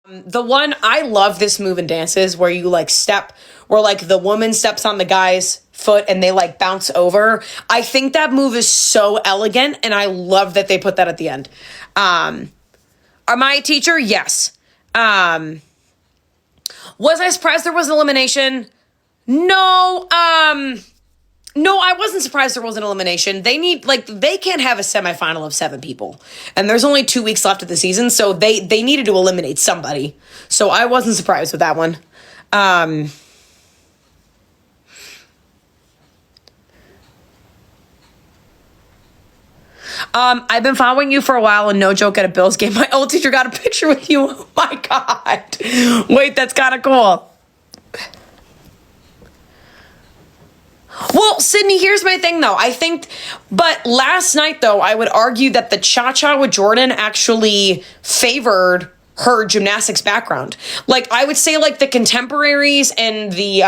The one I love this move in dances where you like step, where like the woman steps on the guy's foot and they like bounce over. I think that move is so elegant and I love that they put that at the end. Am I a teacher? Yes. Was I surprised there was an elimination? No. No, I wasn't surprised there was an elimination. They can't have a semifinal of 7 people. And there's only 2 weeks left of the season, so they needed to eliminate somebody. So I wasn't surprised with that one. I've been following you for a while, and no joke, at a Bills game, my old teacher got a picture with you. Oh my God. Wait, that's kind of cool. Well, Sydney, here's my thing, though. But last night, though, I would argue that the cha-cha with Jordan actually favored her gymnastics background. Like, I would say, like, the contemporaries and the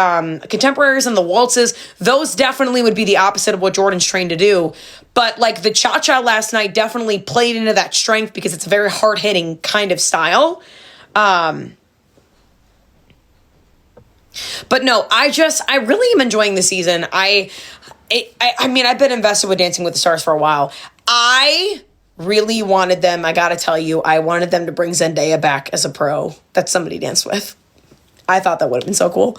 waltzes, those definitely would be the opposite of what Jordan's trained to do. But, like, the cha-cha last night definitely played into that strength because it's a very hard-hitting kind of style. But no, I really am enjoying the season. I mean, I've been invested with Dancing with the Stars for a while. I really wanted them, I gotta tell you, I wanted them to bring Zendaya back as a pro that somebody danced with. I thought that would have been so cool.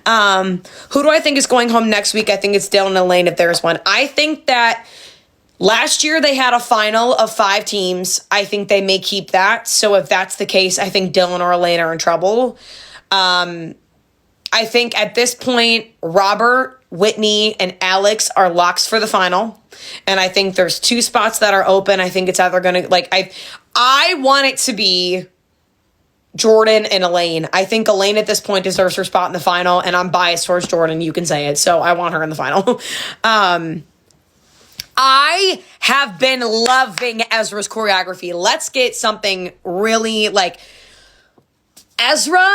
Who do I think is going home next week? I think it's Dylan and Elaine if there's one. I think that last year they had a final of 5 teams. I think they may keep that. So if that's the case, I think Dylan or Elaine are in trouble. I think at this point, Robert, Whitney, and Alex are locks for the final. And I think there's 2 spots that are open. I think it's either going to, like, I want it to be Jordan and Elaine. I think Elaine at this point deserves her spot in the final, and I'm biased towards Jordan. You can say it. So I want her in the final. I have been loving Ezra's choreography. Let's get something really, like, Ezra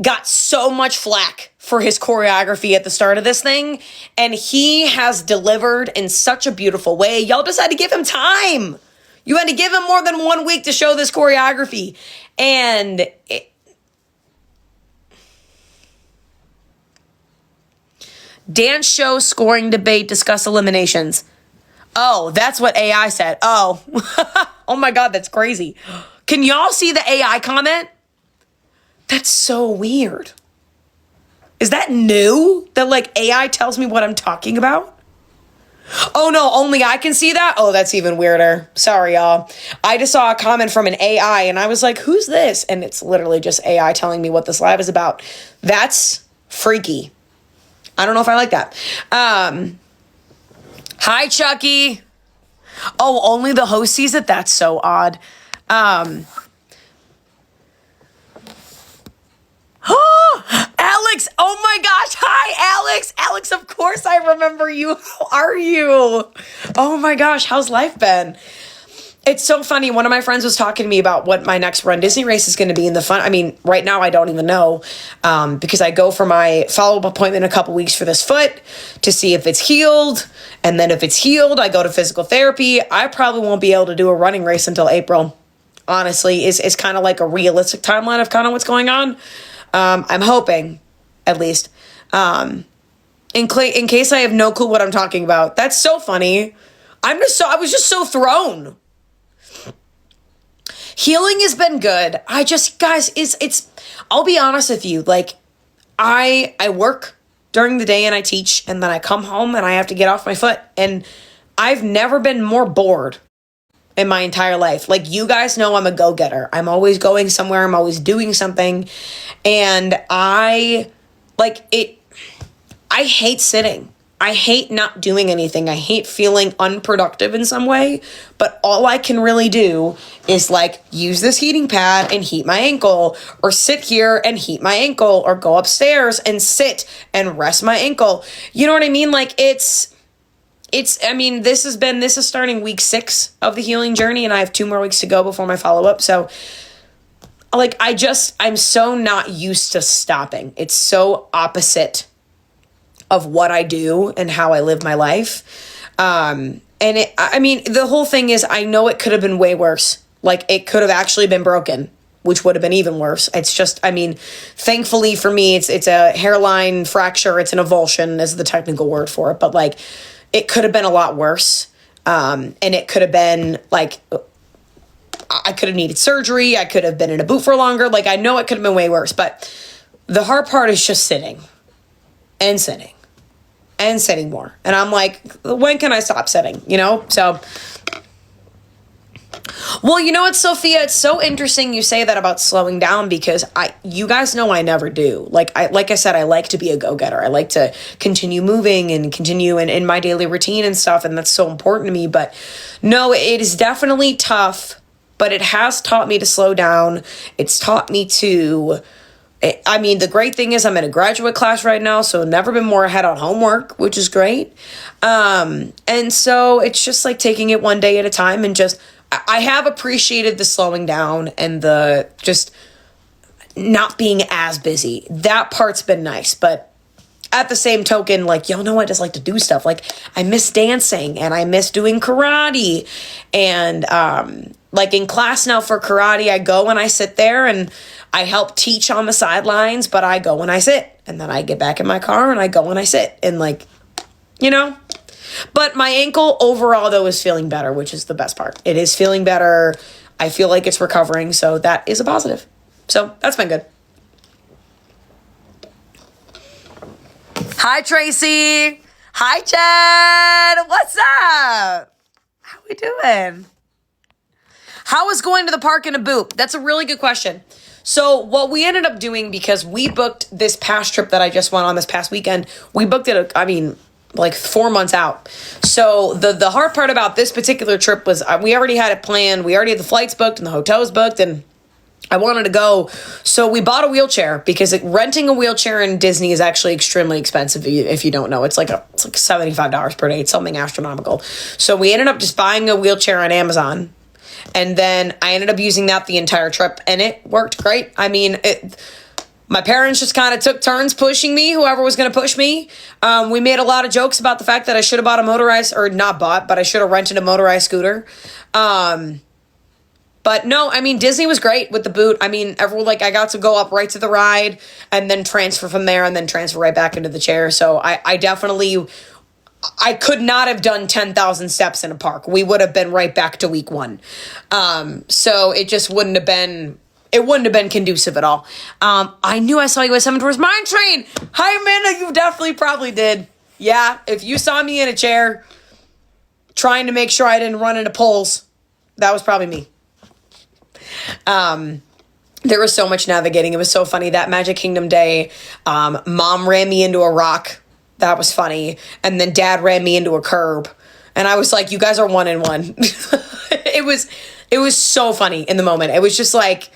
got so much flack for his choreography at the start of this thing, and he has delivered in such a beautiful way. Y'all just had to give him time. You had to give him more than 1 week to show this choreography. And dance show scoring debate, discuss eliminations. Oh, that's what AI said. Oh, oh my God, that's crazy. Can y'all see the AI comment? That's so weird. Is that new? That like AI tells me what I'm talking about? Oh no, only I can see that? Oh, that's even weirder. Sorry, y'all. I just saw a comment from an AI and I was like, who's this? And it's literally just AI telling me what this live is about. That's freaky. I don't know if I like that. Hi, Chucky. Oh, only the host sees it? That's so odd. Alex, oh my gosh. Hi, Alex. Alex, of course I remember you. How are you? Oh my gosh, how's life been? It's so funny. One of my friends was talking to me about what my next Run Disney race is going to be in the fun. I mean, right now I don't even know because I go for my follow-up appointment in a couple weeks for this foot to see if it's healed. And then if it's healed, I go to physical therapy. I probably won't be able to do a running race until April. Honestly, is kind of like a realistic timeline of kind of what's going on. I'm hoping, at least. In case I have no clue what I'm talking about. That's so funny. I was just so thrown. Healing has been good. Guys, I'll be honest with you. Like, I work during the day and I teach, and then I come home and I have to get off my foot. And I've never been more bored in my entire life. Like, you guys know I'm a go-getter. I'm always going somewhere. I'm always doing something. And I hate sitting. I hate not doing anything. I hate feeling unproductive in some way. But all I can really do is like use this heating pad and heat my ankle, or sit here and heat my ankle, or go upstairs and sit and rest my ankle. You know what I mean? Like this is starting week 6 of the healing journey, and I have 2 more weeks to go before my follow-up. So like, I'm so not used to stopping. It's so opposite of what I do and how I live my life. The whole thing is, I know it could have been way worse. Like, it could have actually been broken. which would have been even worse. It's just, I mean, thankfully for me, it's a hairline fracture. It's an avulsion is the technical word for it. But like, it could have been a lot worse. And it could have been like, I could have needed surgery. I could have been in a boot for longer. Like, I know it could have been way worse, but the hard part is just sitting and sitting and sitting more. And I'm like, when can I stop sitting? You know? So, well, you know what, Sophia? It's so interesting you say that about slowing down, because you guys know I never do. Like I said, I like to be a go-getter. I like to continue moving and continue in my daily routine and stuff. And that's so important to me. But no, it is definitely tough, but it has taught me to slow down. It's taught me to, I mean, the great thing is I'm in a graduate class right now, so never been more ahead on homework, which is great. And so it's just like taking it one day at a time, and just, I have appreciated the slowing down and the just not being as busy. That part's been nice, but at the same token, like, y'all know I just like to do stuff. Like, I miss dancing and I miss doing karate. And like in class now for karate, I go and I sit there and I help teach on the sidelines, but I go and I sit. And then I get back in my car and I go and I sit. And like, you know. But my ankle overall, though, is feeling better, which is the best part. It is feeling better. I feel like it's recovering, so that is a positive. So that's been good. Hi, Tracy. Hi, Chad. What's up? How we doing? How was going to the park in a boot? That's a really good question. So what we ended up doing, because we booked this past trip that I just went on this past weekend, we booked it, like 4 months out. So the hard part about this particular trip was we already had it planned. We already had the flights booked and the hotels booked, and I wanted to go. So we bought a wheelchair, because renting a wheelchair in Disney is actually extremely expensive. If you don't know, it's like $75 per day. It's something astronomical. So we ended up just buying a wheelchair on Amazon. And then I ended up using that the entire trip, and it worked great. I mean, my parents just kind of took turns pushing me, whoever was going to push me. We made a lot of jokes about the fact that I should have bought a motorized, or not bought, but I should have rented a motorized scooter. But no, I mean, Disney was great with the boot. I mean, I got to go up right to the ride and then transfer from there and then transfer right back into the chair. So I definitely, I could not have done 10,000 steps in a park. We would have been right back to week one. So it just wouldn't have been conducive at all. I knew I saw you at Seven Dwarfs Mine Train. Hi, Amanda. You definitely probably did. Yeah, if you saw me in a chair trying to make sure I didn't run into poles, that was probably me. There was so much navigating. It was so funny. That Magic Kingdom day, Mom ran me into a rock. That was funny. And then Dad ran me into a curb. And I was like, you guys are 1 and 1. It was so funny in the moment. It was just like,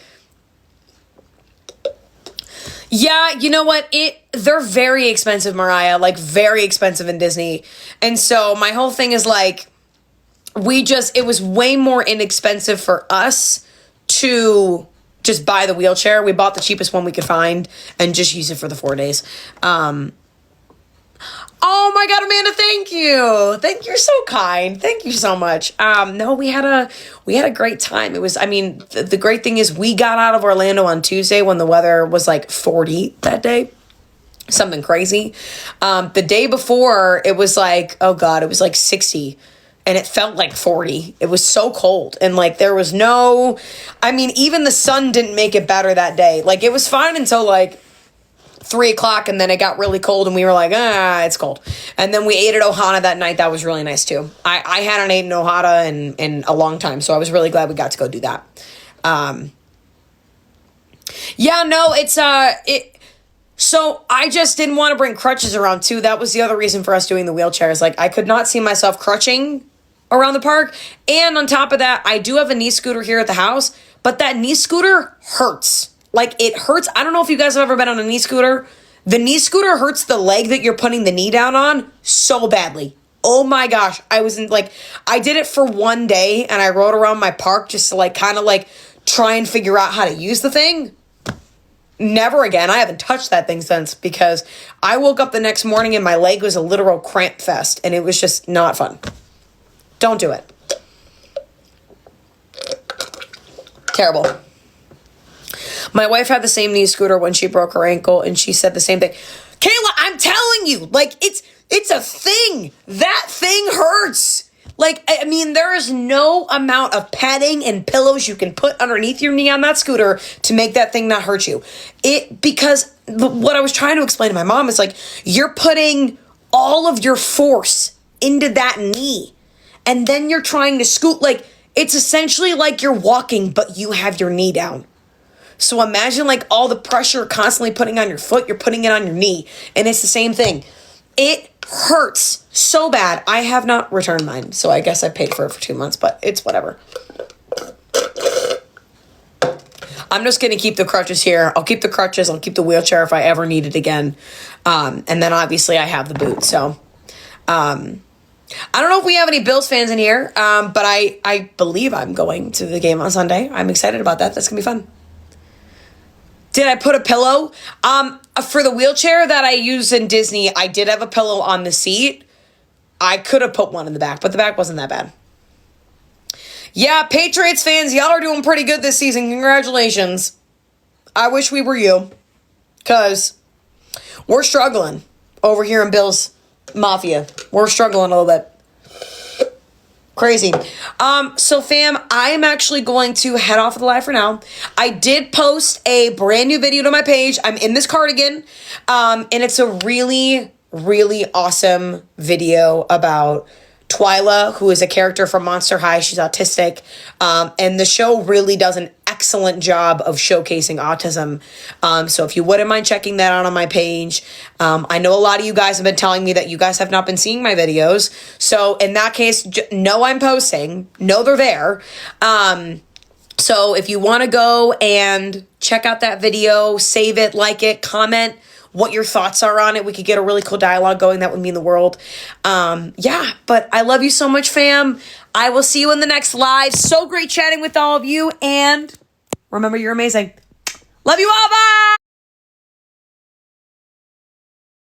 yeah, you know what? They're very expensive, Mariah, like very expensive in Disney. And so my whole thing is like, it was way more inexpensive for us to just buy the wheelchair. We bought the cheapest one we could find and just use it for the 4 days. Oh my God, Amanda, thank you. You're so kind. Thank you so much. No, we had a great time. It was, the great thing is we got out of Orlando on Tuesday when the weather was like 40 that day. Something crazy. The day before it was like, oh God, it was like 60 and it felt like 40. It was so cold. And like, there was even the sun didn't make it better that day. Like, it was fine until like 3:00, and then it got really cold and we were like, it's cold. And then we ate at Ohana that night. That was really nice too. I hadn't eaten Ohana in a long time, so I was really glad we got to go do that. So I just didn't want to bring crutches around too. That was the other reason for us doing the wheelchairs. Like, I could not see myself crutching around the park. And on top of that, I do have a knee scooter here at the house, but that knee scooter hurts. Like, it hurts. I don't know if you guys have ever been on a knee scooter. The knee scooter hurts the leg that you're putting the knee down on so badly. Oh my gosh. I did it for 1 day and I rode around my park just to kind of try and figure out how to use the thing. Never again. I haven't touched that thing since, because I woke up the next morning and my leg was a literal cramp fest and it was just not fun. Don't do it. Terrible. My wife had the same knee scooter when she broke her ankle, and she said the same thing. Kayla, I'm telling you, like, it's a thing. That thing hurts. Like, I mean, there is no amount of padding and pillows you can put underneath your knee on that scooter to make that thing not hurt you. Because what I was trying to explain to my mom is, like, you're putting all of your force into that knee, and then you're trying to scoot. Like, it's essentially like you're walking, but you have your knee down. So imagine, like, all the pressure constantly putting on your foot, you're putting it on your knee. And it's the same thing. It hurts so bad. I have not returned mine, so I guess I paid for it for 2 months, but it's whatever. I'm just going to keep the crutches here. I'll keep the crutches. I'll keep the wheelchair if I ever need it again. And then obviously I have the boot. So I don't know if we have any Bills fans in here, but I believe I'm going to the game on Sunday. I'm excited about that. That's going to be fun. Did I put a pillow? For the wheelchair that I use in Disney, I did have a pillow on the seat. I could have put one in the back, but the back wasn't that bad. Yeah, Patriots fans, y'all are doing pretty good this season. Congratulations. I wish we were you, because we're struggling over here in Bills Mafia. We're struggling a little bit. Crazy. So fam, I am actually going to head off of the live for now. I did post a brand new video to my page. I'm in this cardigan. And it's a really, really awesome video about Twyla, who is a character from Monster High. She's autistic. And the show really does an excellent job of showcasing autism. So if you wouldn't mind checking that out on my page. I know a lot of you guys have been telling me that you guys have not been seeing my videos. So in that case, know I'm posting. Know they're there. So if you want to go and check out that video, save it, like it, comment what your thoughts are on it. We could get a really cool dialogue going. That would mean the world. Yeah, but I love you so much, fam. I will see you in the next live. So great chatting with all of you. And remember, you're amazing. Love you all. Bye.